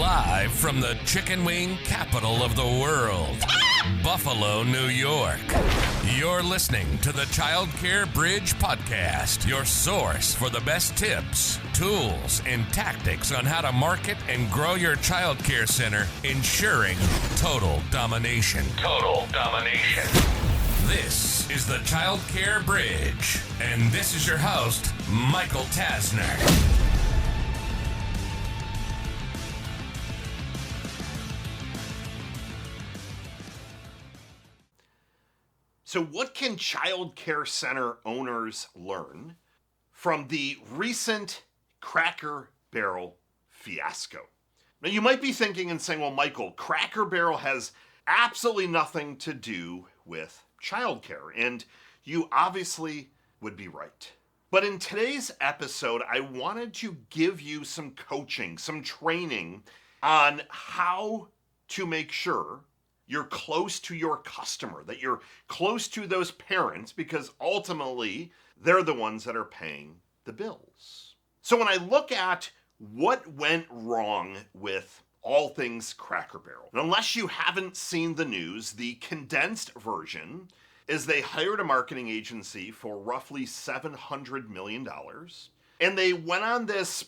Live from the chicken wing capital of the world, Buffalo, New York. You're listening to the Childcare Bridge podcast, your source for the best tips, tools, and tactics on how to market and grow your childcare center, ensuring total domination. Total domination. This is the Childcare Bridge, and this is your host, Michael Tasner. So what can child care center owners learn from the recent Cracker Barrel fiasco? Now you might be thinking and saying, well, Michael, Cracker Barrel has absolutely nothing to do with childcare, and you obviously would be right. But in today's episode, I wanted to give you some coaching, some training on how to make sure you're close to your customer, that you're close to those parents, because ultimately they're the ones that are paying the bills. So when I look at what went wrong with all things Cracker Barrel, and unless you haven't seen the news, the condensed version is they hired a marketing agency for roughly $700 million, and they went on this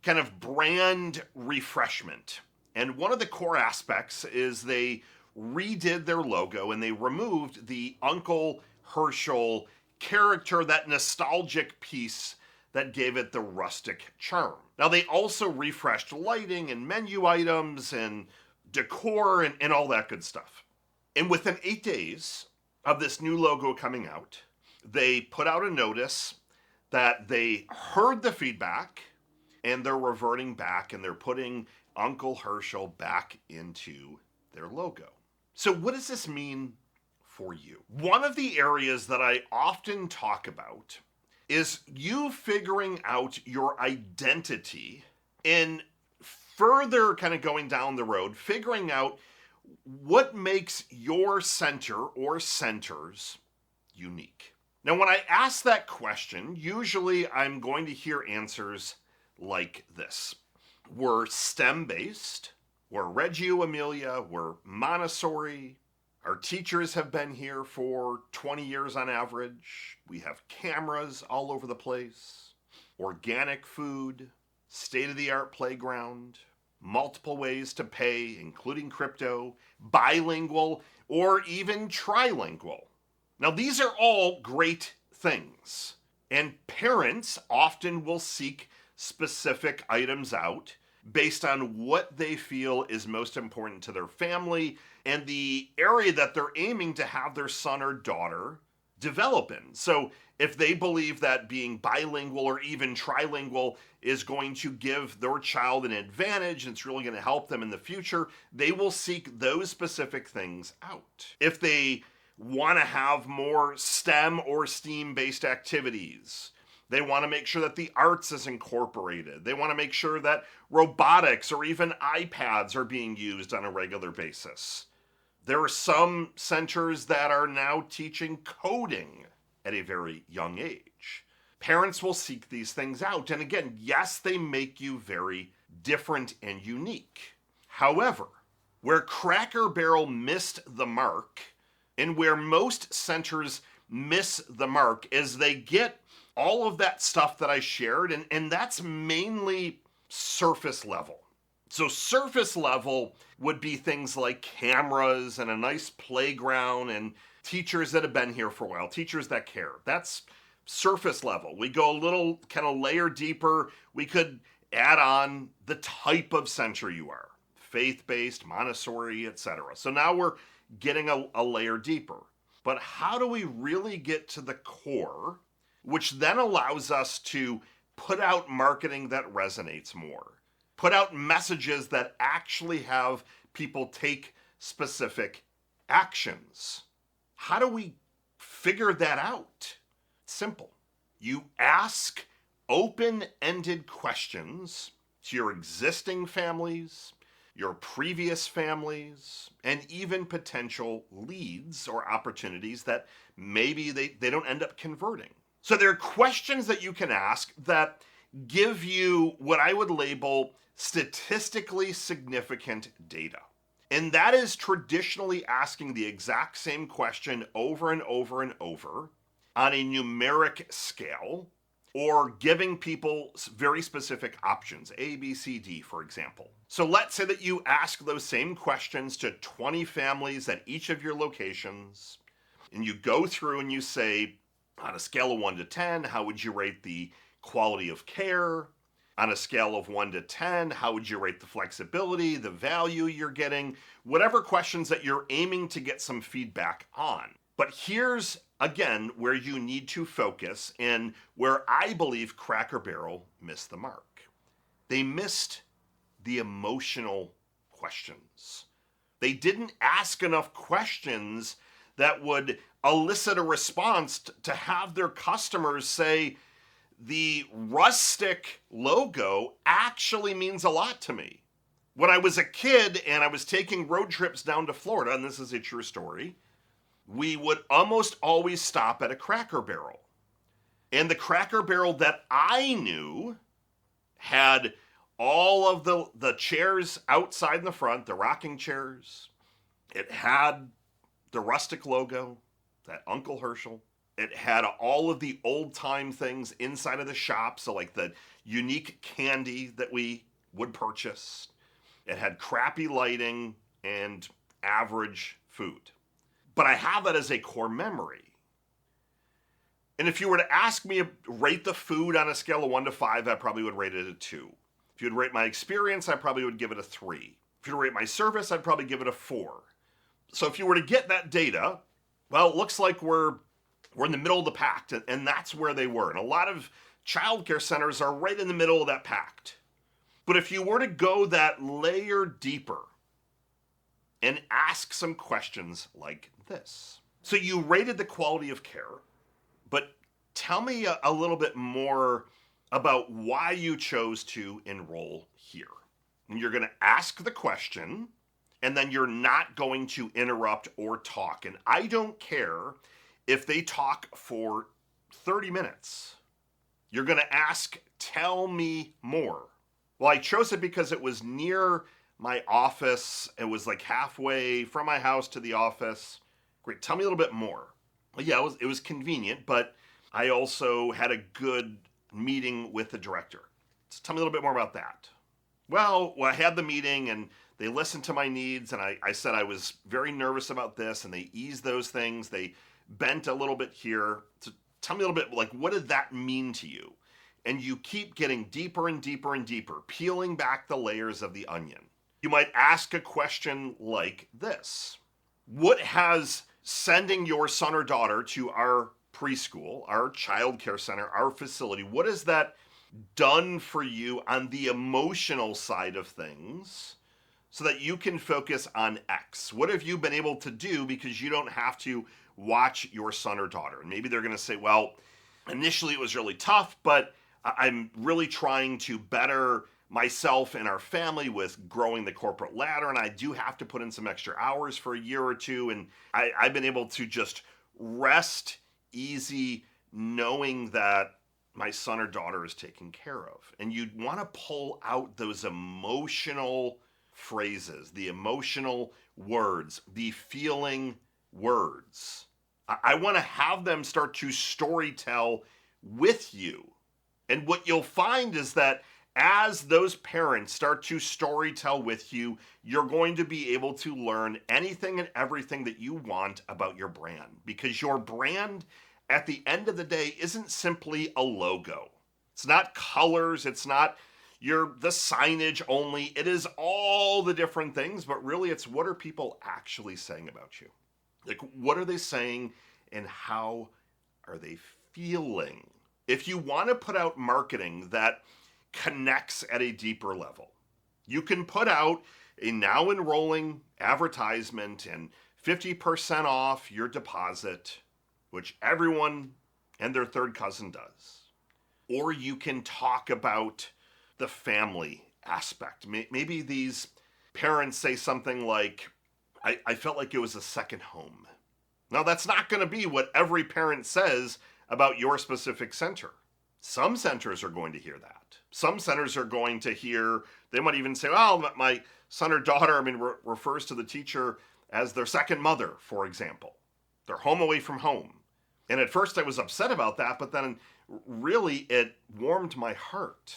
kind of brand refreshment. And one of the core aspects is they redid their logo and they removed the Uncle Herschel character, that nostalgic piece that gave it the rustic charm. Now they also refreshed lighting and menu items and decor and all that good stuff. And within 8 days of this new logo coming out, they put out a notice that they heard the feedback and they're reverting back and they're putting Uncle Herschel back into their logo. So what does this mean for you? One of the areas that I often talk about is you figuring out your identity and further kind of going down the road, figuring out what makes your center or centers unique. Now, when I ask that question, usually I'm going to hear answers like this. We're STEM-based. We're Reggio Emilia, we're Montessori, our teachers have been here for 20 years on average, we have cameras all over the place, organic food, state-of-the-art playground, multiple ways to pay, including crypto, bilingual, or even trilingual. Now these are all great things, and parents often will seek specific items out based on what they feel is most important to their family and the area that they're aiming to have their son or daughter develop in. So if they believe that being bilingual or even trilingual is going to give their child an advantage and it's really going to help them in the future, they will seek those specific things out. If they want to have more STEM or STEAM-based activities, they want to make sure that the arts is incorporated. They want to make sure that robotics or even iPads are being used on a regular basis. There are some centers that are now teaching coding at a very young age. Parents will seek these things out. And again, yes, they make you very different and unique. However, where Cracker Barrel missed the mark and where most centers miss the mark is they get all of that stuff that I shared, and that's mainly surface level. So surface level would be things like cameras and a nice playground and teachers that have been here for a while, teachers that care. That's surface level. We go a little kind of layer deeper. We could add on the type of center you are, faith-based, Montessori, etc. So now we're getting a layer deeper. But how do we really get to the core, which then allows us to put out marketing that resonates more, put out messages that actually have people take specific actions? How do we figure that out? Simple. You ask open-ended questions to your existing families, your previous families, and even potential leads or opportunities that maybe they don't end up converting. So there are questions that you can ask that give you what I would label statistically significant data. And that is traditionally asking the exact same question over and over and over on a numeric scale, or giving people very specific options, A, B, C, D, for example. So let's say that you ask those same questions to 20 families at each of your locations, and you go through and you say, on a scale of 1 to 10, how would you rate the quality of care? On a scale of 1 to 10, how would you rate the flexibility, the value you're getting? Whatever questions that you're aiming to get some feedback on. But here's, again, where you need to focus and where I believe Cracker Barrel missed the mark. They missed the emotional questions. They didn't ask enough questions that would elicit a response to have their customers say, the rustic logo actually means a lot to me. When I was a kid and I was taking road trips down to Florida, and this is a true story, we would almost always stop at a Cracker Barrel. And the Cracker Barrel that I knew had all of the chairs outside in the front, the rocking chairs. It had the rustic logo, that Uncle Herschel. It had all of the old time things inside of the shop, so like the unique candy that we would purchase. It had crappy lighting and average food. But I have that as a core memory. And if you were to ask me to rate the food on a scale of 1 to 5, I probably would rate it a 2. If you'd rate my experience, I probably would give it a 3. If you'd rate my service, I'd probably give it a 4. So if you were to get that data, well, it looks like we're in the middle of the pack, and that's where they were. And a lot of childcare centers are right in the middle of that pact. But if you were to go that layer deeper and ask some questions like this. So you rated the quality of care, but tell me a little bit more about why you chose to enroll here. And you're going to ask the question, and then you're not going to interrupt or talk. And I don't care if they talk for 30 minutes. You're going to ask, tell me more. Well, I chose it because it was near my office. It was like halfway from my house to the office. Great, tell me a little bit more. Well, yeah, it was convenient, but I also had a good meeting with the director. So tell me a little bit more about that. Well, I had the meeting and they listened to my needs, and I said I was very nervous about this, and they eased those things. They bent a little bit here. So tell me a little bit, like, what did that mean to you? And you keep getting deeper and deeper and deeper, peeling back the layers of the onion. You might ask a question like this. What has sending your son or daughter to our preschool, our childcare center, our facility, what has that done for you on the emotional side of things so that you can focus on X? What have you been able to do because you don't have to watch your son or daughter? And maybe they're going to say, well, initially it was really tough, but I'm really trying to better myself and our family with growing the corporate ladder, and I do have to put in some extra hours for a year or two, and I've been able to just rest easy knowing that my son or daughter is taken care of. And you'd want to pull out those emotional phrases, the emotional words, the feeling words. I want to have them start to storytell with you. And what you'll find is that as those parents start to storytell with you, you're going to be able to learn anything and everything that you want about your brand. Because your brand, at the end of the day, isn't simply a logo. It's not colors, it's not the signage only. It is all the different things, but really it's what are people actually saying about you? Like, what are they saying and how are they feeling? If you want to put out marketing that connects at a deeper level, you can put out a now enrolling advertisement and 50% off your deposit, which everyone and their third cousin does. Or you can talk about the family aspect. Maybe these parents say something like, I felt like it was a second home. Now, that's not going to be what every parent says about your specific center. Some centers are going to hear that. Some centers are going to hear, they might even say, well, my son or daughter, refers to the teacher as their second mother, for example. They're home away from home. And at first I was upset about that, but then really it warmed my heart.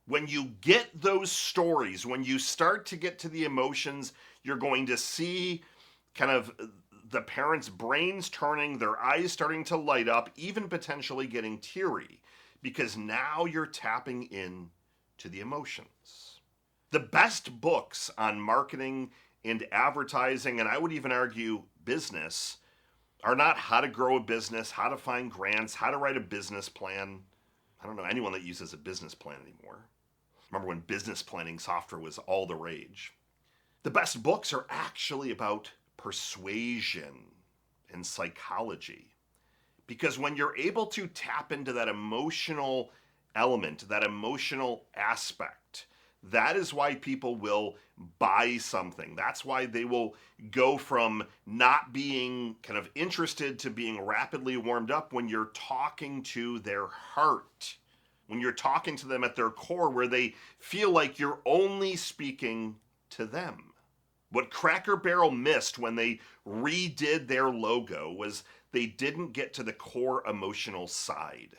When you get those stories, when you start to get to the emotions, you're going to see kind of the parents' brains turning, their eyes starting to light up, even potentially getting teary, because now you're tapping in to the emotions. The best books on marketing and advertising, and I would even argue business, are not how to grow a business, how to find grants, how to write a business plan. I don't know anyone that uses a business plan anymore. Remember when business planning software was all the rage? The best books are actually about persuasion and psychology. Because when you're able to tap into that emotional element, that emotional aspect, that is why people will buy something. That's why they will go from not being kind of interested to being rapidly warmed up when you're talking to their heart. When you're talking to them at their core, where they feel like you're only speaking to them. What Cracker Barrel missed when they redid their logo was they didn't get to the core emotional side.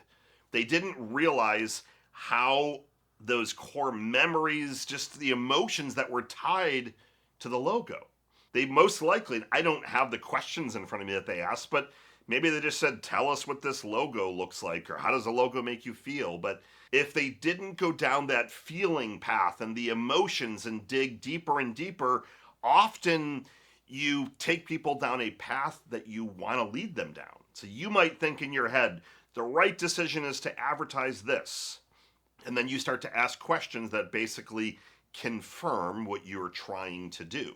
They didn't realize how those core memories, just the emotions that were tied to the logo. They most likely, I don't have the questions in front of me that they asked, but maybe they just said, tell us what this logo looks like, or how does the logo make you feel? But if they didn't go down that feeling path and the emotions and dig deeper and deeper, often you take people down a path that you want to lead them down. So you might think in your head, the right decision is to advertise this. And then you start to ask questions that basically confirm what you're trying to do.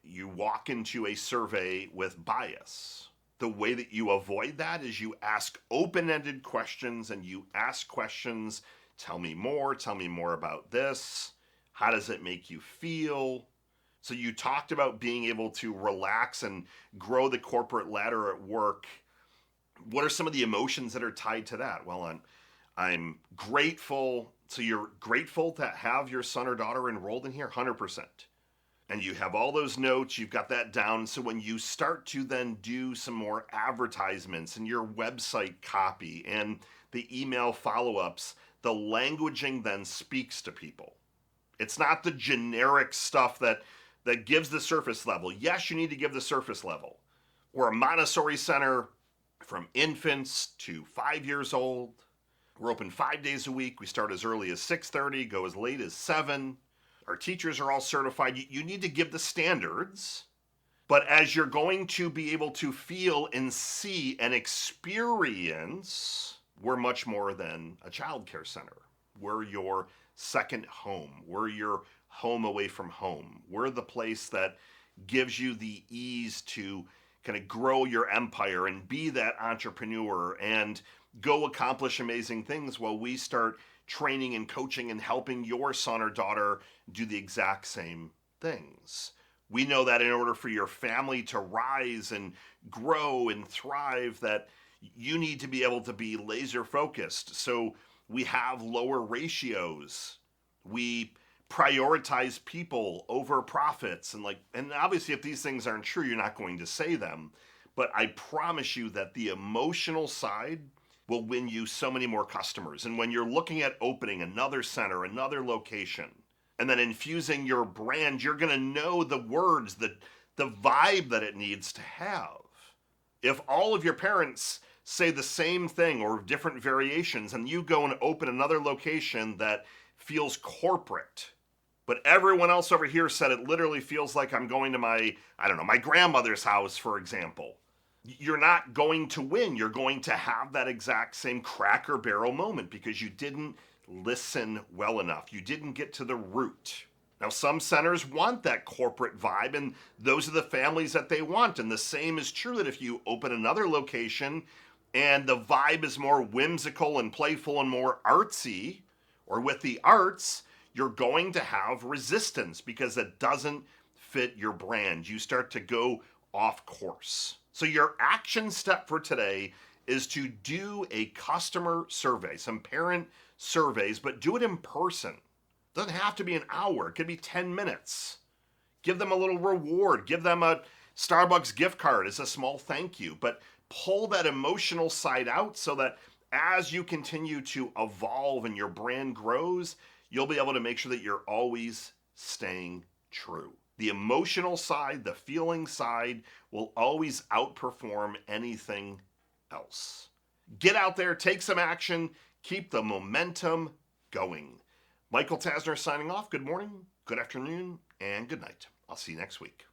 You walk into a survey with bias. The way that you avoid that is you ask open-ended questions, and you ask questions, tell me more about this. How does it make you feel? So you talked about being able to relax and grow the corporate ladder at work. What are some of the emotions that are tied to that? Well, I'm grateful. So you're grateful to have your son or daughter enrolled in here? 100%. And you have all those notes, you've got that down. So when you start to then do some more advertisements and your website copy and the email follow-ups, the languaging then speaks to people. It's not the generic stuff that gives the surface level. Yes, you need to give the surface level. We're a Montessori center from infants to 5 years old. We're open 5 days a week. We start as early as 6:30, go as late as 7. Our teachers are all certified. You need to give the standards, but as you're going to be able to feel and see and experience, we're much more than a childcare center. We're your second home. We're your home away from home. We're the place that gives you the ease to kind of grow your empire and be that entrepreneur and go accomplish amazing things while we start training and coaching and helping your son or daughter do the exact same things. We know that in order for your family to rise and grow and thrive, that you need to be able to be laser focused. So we have lower ratios. We prioritize people over profits, and obviously if these things aren't true, you're not going to say them. But I promise you that the emotional side will win you so many more customers. And when you're looking at opening another center, another location, and then infusing your brand, you're going to know the words, the vibe that it needs to have. If all of your parents say the same thing or different variations, and you go and open another location that feels corporate, but everyone else over here said it literally feels like I'm going to my grandmother's house, for example, you're not going to win. You're going to have that exact same Cracker Barrel moment because you didn't listen well enough. You didn't get to the root. Now, some centers want that corporate vibe, and those are the families that they want. And the same is true that if you open another location and the vibe is more whimsical and playful and more artsy, or with the arts, you're going to have resistance because it doesn't fit your brand. You start to go off course. So your action step for today is to do a customer survey, some parent surveys, but do it in person. Doesn't have to be an hour. It could be 10 minutes. Give them a little reward. Give them a Starbucks gift card as a small thank you. But pull that emotional side out so that as you continue to evolve and your brand grows, you'll be able to make sure that you're always staying true. The emotional side, the feeling side will always outperform anything else. Get out there, take some action, keep the momentum going. Michael Tasner signing off. Good morning, good afternoon, and good night. I'll see you next week.